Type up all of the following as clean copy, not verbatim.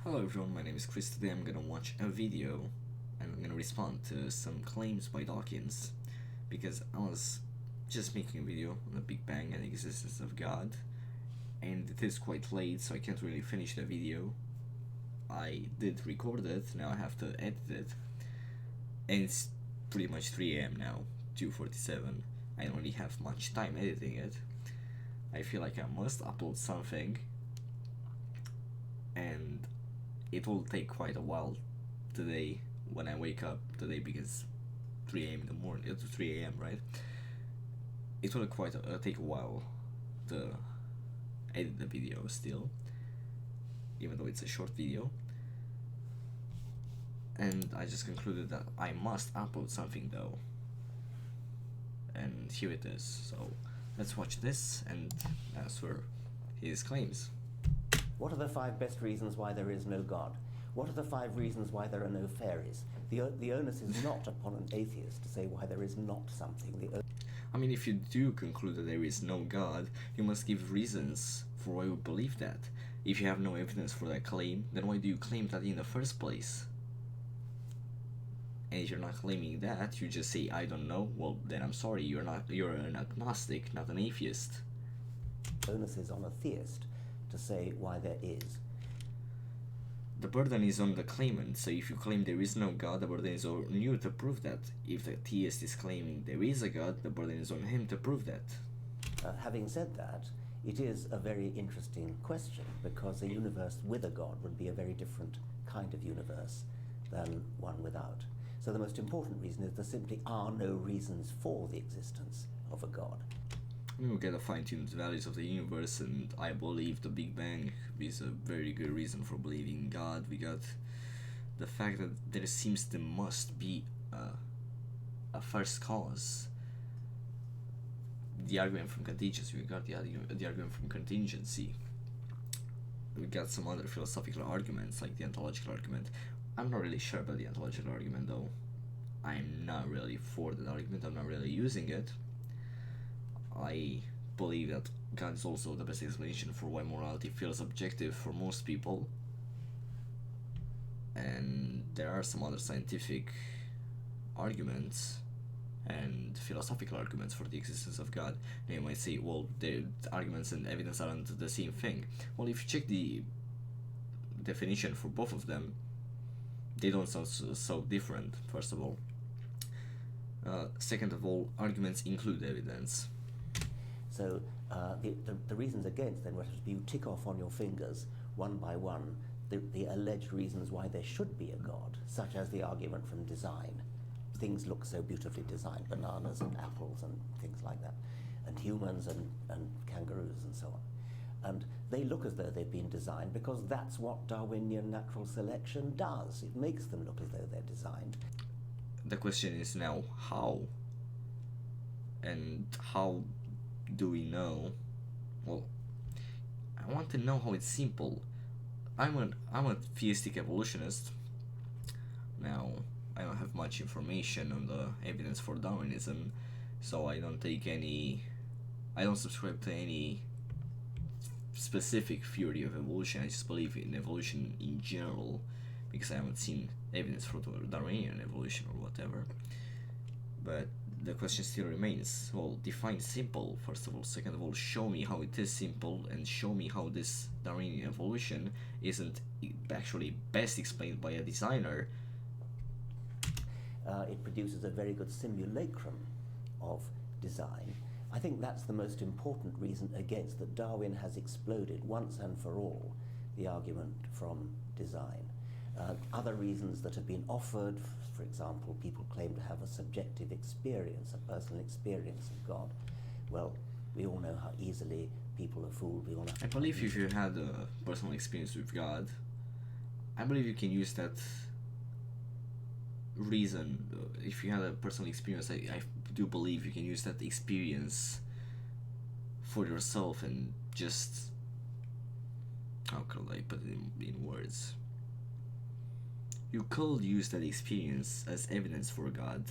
Hello everyone, my name is Chris. Today I'm gonna watch a video and I'm gonna respond to some claims by Dawkins because I was just making a video on the Big Bang and the existence of God, and it is quite late so I can't really finish the video. I did record it, now I have to edit it, and it's pretty much 3 AM now, 2:47. I don't really have much time editing it. I feel like I must upload something, and it will take quite a while today when I wake up today because 3 AM in the morning, it's 3 AM, right? It will take a while to edit the video still, even though it's a short video. And I just concluded that I must upload something though. And here it is, so let's watch this and answer his claims. What are the 5 best reasons why there is no God? What are the 5 reasons why there are no fairies? The onus is not upon an atheist to say why there is not something. I mean, if you do conclude that there is no God, you must give reasons for why you believe that. If you have no evidence for that claim, then why do you claim that in the first place? And if you're not claiming that, you just say, I don't know, well then I'm sorry, you're an agnostic, not an atheist. The onus is on a theist to say why there is. The burden is on the claimant, so if you claim there is no God, the burden is on you to prove that. If the theist is claiming there is a God, the burden is on him to prove that. Having said that, it is a very interesting question, because a universe with a God would be a very different kind of universe than one without. So the most important reason is there simply are no reasons for the existence of a God. We will get a fine-tuned values of the universe, and I believe the Big Bang is a very good reason for believing in God. We got the fact that there must be a first cause. The argument from contingency, we got the argument from contingency. We got some other philosophical arguments like the ontological argument. I'm not really sure about the ontological argument though. I'm not really for that argument, I'm not really using it. I believe that God is also the best explanation for why morality feels objective for most people. And there are some other scientific arguments and philosophical arguments for the existence of God. Now you might say, well, the arguments and evidence aren't the same thing. Well, if you check the definition for both of them, they don't sound so different, first of all. Second of all, arguments include evidence. So the reasons against then would have to be you tick off on your fingers one by one the alleged reasons why there should be a God, such as the argument from design. Things look so beautifully designed, bananas and apples and things like that, and humans and kangaroos and so on. And they look as though they've been designed because that's what Darwinian natural selection does. It makes them look as though they're designed. The question is now, how? And how do we know? Well, I want to know how it's simple. I'm a theistic evolutionist. Now, I don't have much information on the evidence for Darwinism, so I don't subscribe to any specific theory of evolution. I just believe in evolution in general, because I haven't seen evidence for Darwinian evolution or whatever. But the question still remains, well, define simple, first of all. Second of all, show me how it is simple, and show me how this Darwinian evolution isn't actually best explained by a designer. It produces a very good simulacrum of design. I think that's the most important reason against, that Darwin has exploded once and for all the argument from design. Other reasons that have been offered, for example, people claim to have a subjective experience, a personal experience of God. Well, we all know how easily people are fooled. I believe if you had a personal experience with God, I believe you can use that reason. If you had a personal experience, I do believe you can use that experience for yourself and just, how could I put it in words? You could use that experience as evidence for God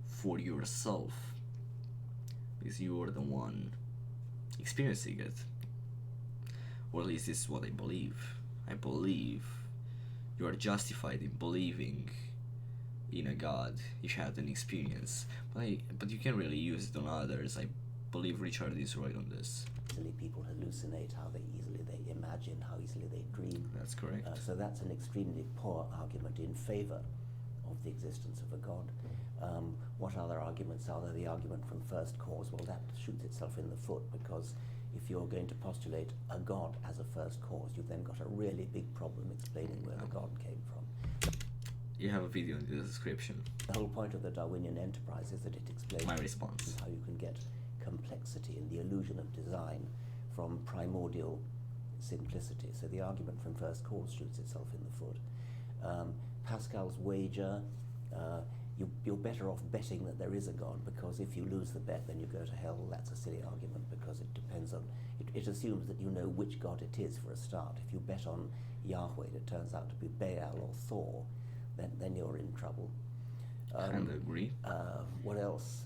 for yourself, because you are the one experiencing it. Or at least this is what I believe. I believe you are justified in believing in a God if you had an experience. But you can really use it on others. I believe Richard is right on this. Easily people hallucinate, how easily they imagine, how easily they dream. That's correct. So that's an extremely poor argument in favor of the existence of a God. What other arguments are there? The argument from first cause, well, that shoots itself in the foot, because if you're going to postulate a God as a first cause, you've then got a really big problem explaining where the God came from. You have a video in the description. The whole point of the Darwinian enterprise is that it explains My response. how you can get complexity and the illusion of design from primordial simplicity. So the argument from first cause shoots itself in the foot. Pascal's wager, you're better off betting that there is a God, because if you lose the bet then you go to hell. That's a silly argument, because it depends on, it assumes that you know which God it is for a start. If you bet on Yahweh and it turns out to be Baal or Thor, then you're in trouble. I agree. What else?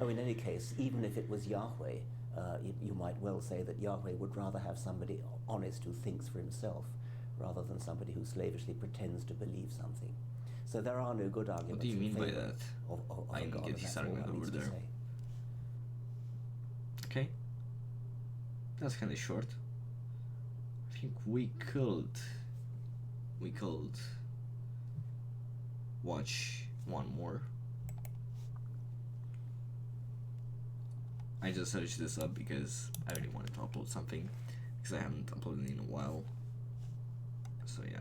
In any case, even if it was Yahweh, you might well say that Yahweh would rather have somebody honest who thinks for himself, rather than somebody who slavishly pretends to believe something. So there are no good arguments. What do you mean by that? Of I God, didn't get this argument over there. say. Okay. That's kind of short. I think we could watch one more. I just searched this up because I really wanted to upload something, because I haven't uploaded in a while. So yeah.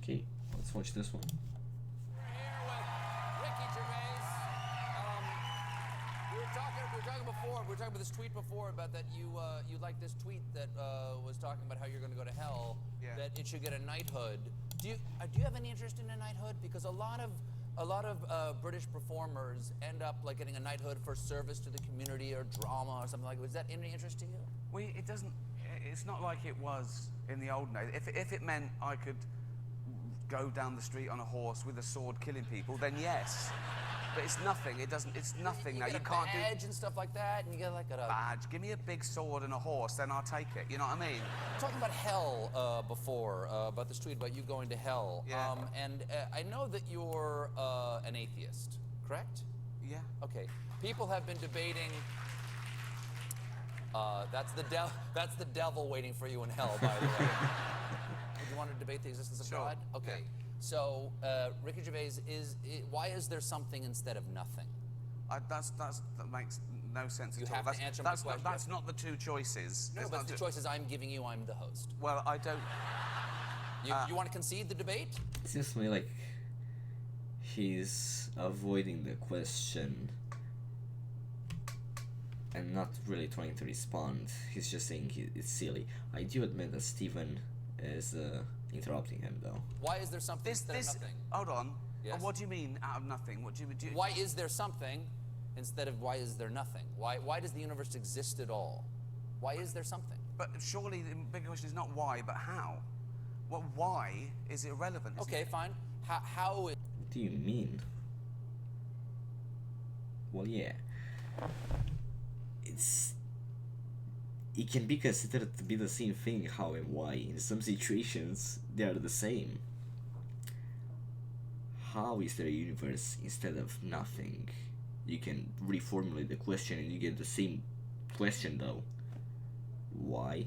Okay, let's watch this one. We're here with Ricky Gervais. We were talking before. We were talking about this tweet before about that you like this tweet that was talking about how you're going to go to hell. Yeah. That it should get a knighthood. Do you have any interest in a knighthood? Because a lot of British performers end up like getting a knighthood for service to the community or drama or something like that. Was that any interest to you? It doesn't. It's not like it was in the olden days. If it meant I could go down the street on a horse with a sword killing people, then yes. But it's nothing. It doesn't. It's nothing now. You You get can't a do badge and stuff like that, and you get like a badge. Give me a big sword and a horse, then I'll take it. You know what I mean? talking about hell before, about this tweet about you going to hell. Yeah. And I know that you're an atheist, correct? Yeah. Okay. People have been debating. That's the devil waiting for you in hell, by the way. Would you want to debate the existence of Sure. God? Okay. Yeah. So Ricky Gervais why is there something instead of nothing? That makes no sense You at have all. to answer my question. That's not the two choices. No, It's but not the two- choices I'm giving you, I'm the host. Well, I don't. You want to concede the debate? It seems to me like he's avoiding the question and not really trying to respond. He's just saying it's silly. I do admit that Stephen is interrupting him, though. Why is there something instead of nothing? Hold on. Yes? What do you mean out of nothing? What do you? Why is there something instead of why is there nothing? Why does the universe exist at all? Why is there something? But surely the big question is not why, but how. Well, why is irrelevant? Isn't Okay, it? fine. How is... What do you mean? Well, yeah. It can be considered to be the same thing, how and why. In some situations, they are the same. How is there a universe instead of nothing? You can reformulate the question and you get the same question, though. Why?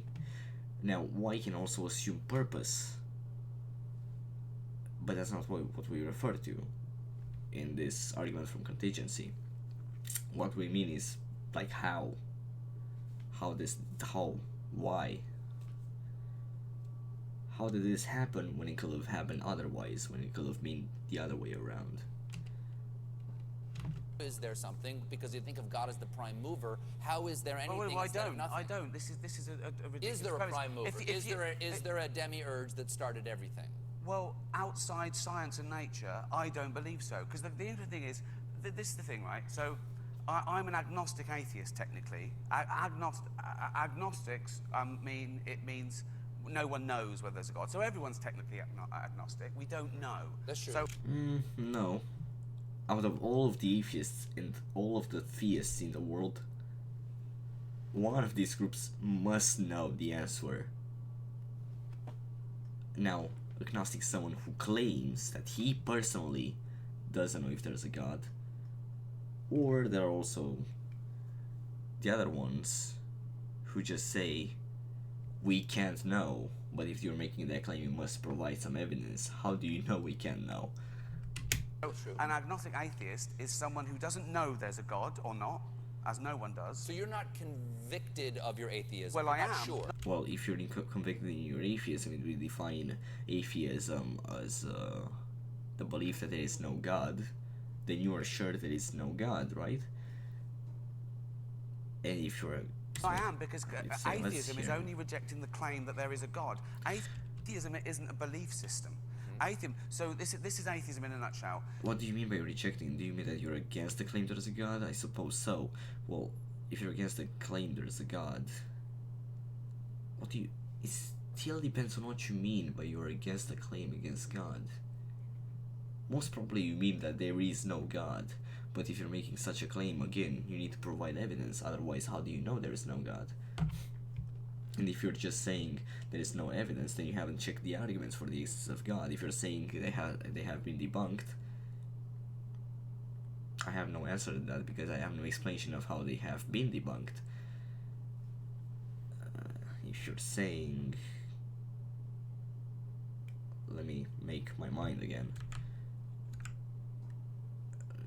Now, why can also assume purpose. But that's not what we refer to in this argument from contingency. What we mean is, like, how, why how did this happen when it could have happened otherwise, when it could have been the other way around? Is there something? Because you think of God as the prime mover. How is there anything? Well, I instead of don't. nothing? I don't. This is a ridiculous Is there a premise. prime mover? If Is there a demiurge that started everything? Well, outside science and nature, I don't believe so. Because the interesting thing is, this is the thing, right? So, I'm an agnostic atheist, technically. Agnostics means no one knows whether there's a God. So everyone's technically agnostic. We don't know. That's true. So, No. Out of all of the atheists and all of the theists in the world, one of these groups must know the answer. Now, agnostic is someone who claims that he personally doesn't know if there's a God. Or there are also the other ones who just say, we can't know, but if you're making that claim, you must provide some evidence. How do you know we can't know? an agnostic atheist is someone who doesn't know there's a God or not, as no one does. So you're not convicted of your atheism? Well, I You're not am. sure. Well, if you're convicted in your atheism, we define atheism as the belief that there is no God, then you are sure there is no God, right? And if you're I am, because so let's atheism is hear. only rejecting the claim that there is a God. Atheism isn't a belief system. Atheism. So this is atheism in a nutshell. What do you mean by rejecting? Do you mean that you're against the claim there's a God? I suppose so. Well, if you're against the claim there's a God, what do you... It still depends on what you mean by you're against the claim against God. Most probably you mean that there is no God. But if you're making such a claim, again, you need to provide evidence. Otherwise, how do you know there is no God? And if you're just saying there is no evidence, then you haven't checked the arguments for the existence of God. If you're saying they have been debunked, I have no answer to that because I have no explanation of how they have been debunked. If you're saying... Let me make my mind again.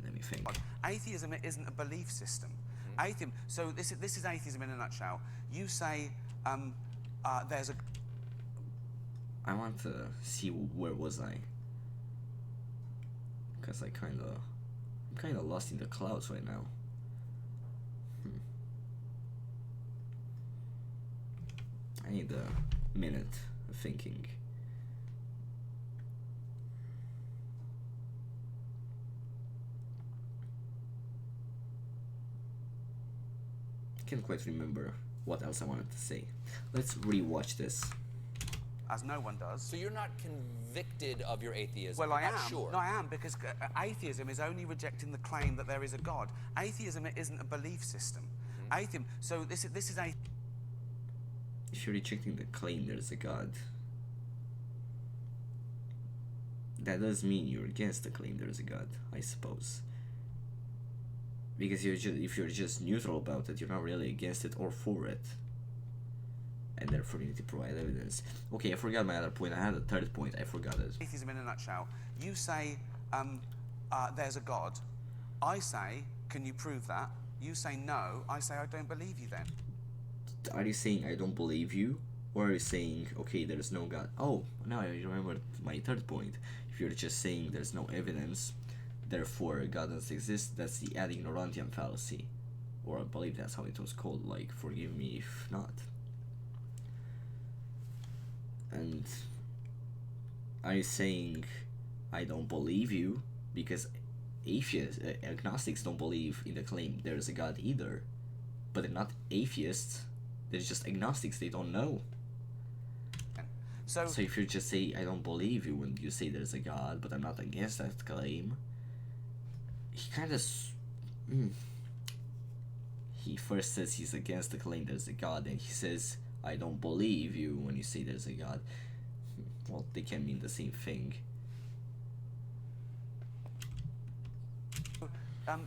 Let me think. Atheism isn't a belief system. Atheism. So this is atheism in a nutshell. You say there's a... I want to see where was I, because I'm kind of lost in the clouds right now. I need a minute of thinking. Can't quite remember what else I wanted to say. Let's rewatch this. As no one does. So you're not convicted of your atheism? Well, I You're am. not sure? No, I am, because atheism is only rejecting the claim that there is a God. Atheism isn't a belief system. Atheism. So this is a... If you're rejecting the claim there's a God, that does mean you're against the claim there's a God, I suppose. Because if you're just neutral about it, you're not really against it or for it. And therefore you need to provide evidence. Okay, I forgot my other point. I had a third point, I forgot it. Atheism in a nutshell. You say there's a God. I say, can you prove that? You say no. I say, I don't believe you then. Are you saying I don't believe you? Or are you saying, okay, there's no God? Oh, now I remember my third point. If you're just saying there's no evidence, therefore God doesn't exist, that's the ad ignorantiam fallacy. Or I believe that's how it was called, like, forgive me if not. And are you saying I don't believe you because atheists, agnostics don't believe in the claim there is a God either, but they're not atheists, they're just agnostics, they don't know. So if you just say I don't believe you when you say there's a God, but I'm not against that claim, he kind of he first says he's against the claim there's a God, and he says I don't believe you when you say there's a God. Well, they can mean the same thing.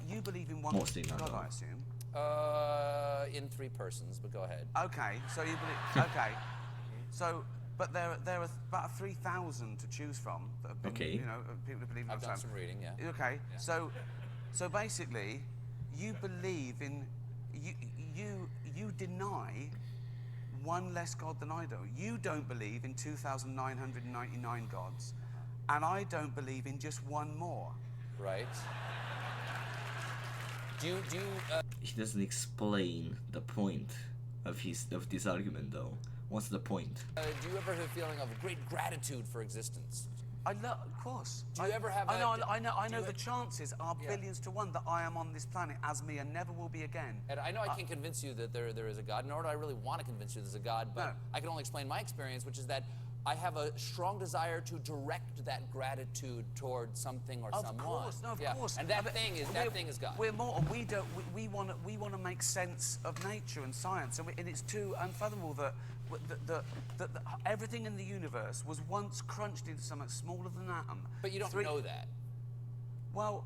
You believe in one Mostly not, God, no. I assume. In three persons, but go ahead. Okay, so you believe... Okay. So, but there are about 3,000 to choose from that have been, Okay. you know, people who believe in I've done time. some reading, yeah. Okay, Yeah. so basically, you believe in... You deny one less God than I do. You don't believe in 2,999 gods, and I don't believe in just one more. Right. Do you He doesn't explain the point of this argument, though. What's the point? do you ever have a feeling of great gratitude for existence? Of course. Do you ever have I that- know do you- the chances are Yeah. billions to one that I am on this planet as me and never will be again. And I know I can't convince you that there is a God, nor do I really want to convince you there's a God, but No. I can only explain my experience, which is that I have a strong desire to direct that gratitude toward something or Of someone. course, no, of Yeah. course. And that But thing is God. We're more. We want to make sense of nature and science, and it's too unfathomable that everything in the universe was once crunched into something smaller than an atom. But you don't know that. Well,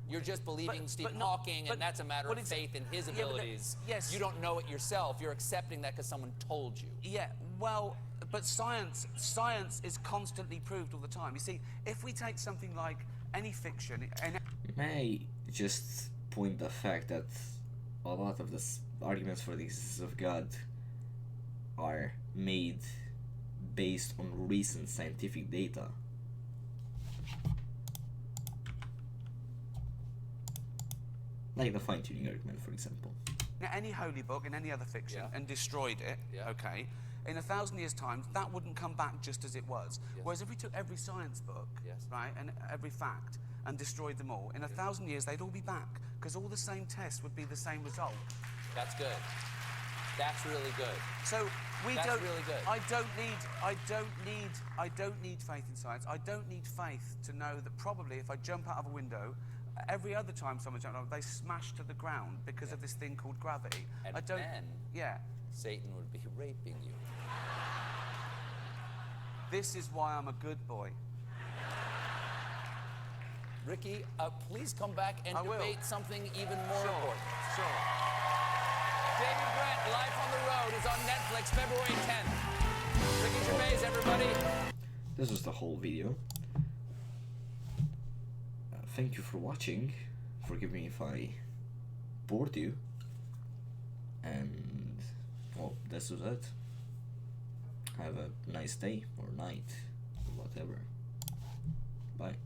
You're just believing but Stephen no- Hawking, but- and that's a matter but of it's- faith in his yeah, but that- abilities. yes. You don't know it yourself. You're accepting that because someone told you. yeah. Well, but science is constantly proved all the time. You see, if we take something like any fiction, and May I just point the fact that a lot of the arguments for the existence of God are made based on recent scientific data. Like the fine-tuning argument, for example. any holy book in any other fiction Yeah. and destroyed it, Yeah. okay, in 1,000 years' time, that wouldn't come back just as it was. Yes. Whereas if we took every science book, Yes. right, and every fact, and destroyed them all, in 1,000 years, they'd all be back, because all the same tests would be the same result. That's good. That's really good. So we That's don't. really good. I don't need faith in science. I don't need faith to know that probably if I jump out of a window, every other time someone jumps out, they smash to the ground because of this thing called gravity. And I don't. then Yeah. Satan would be raping you. This is why I'm a good boy. Ricky, please come back and I will. debate something even more Sure. important. Sure. David Brent, Life on the Road, is on Netflix February 10th. Ricky Gervais, everybody. This was the whole video. Thank you for watching. Forgive me if I bored you. And, well, this was it. Have a nice day or night, or whatever. Bye.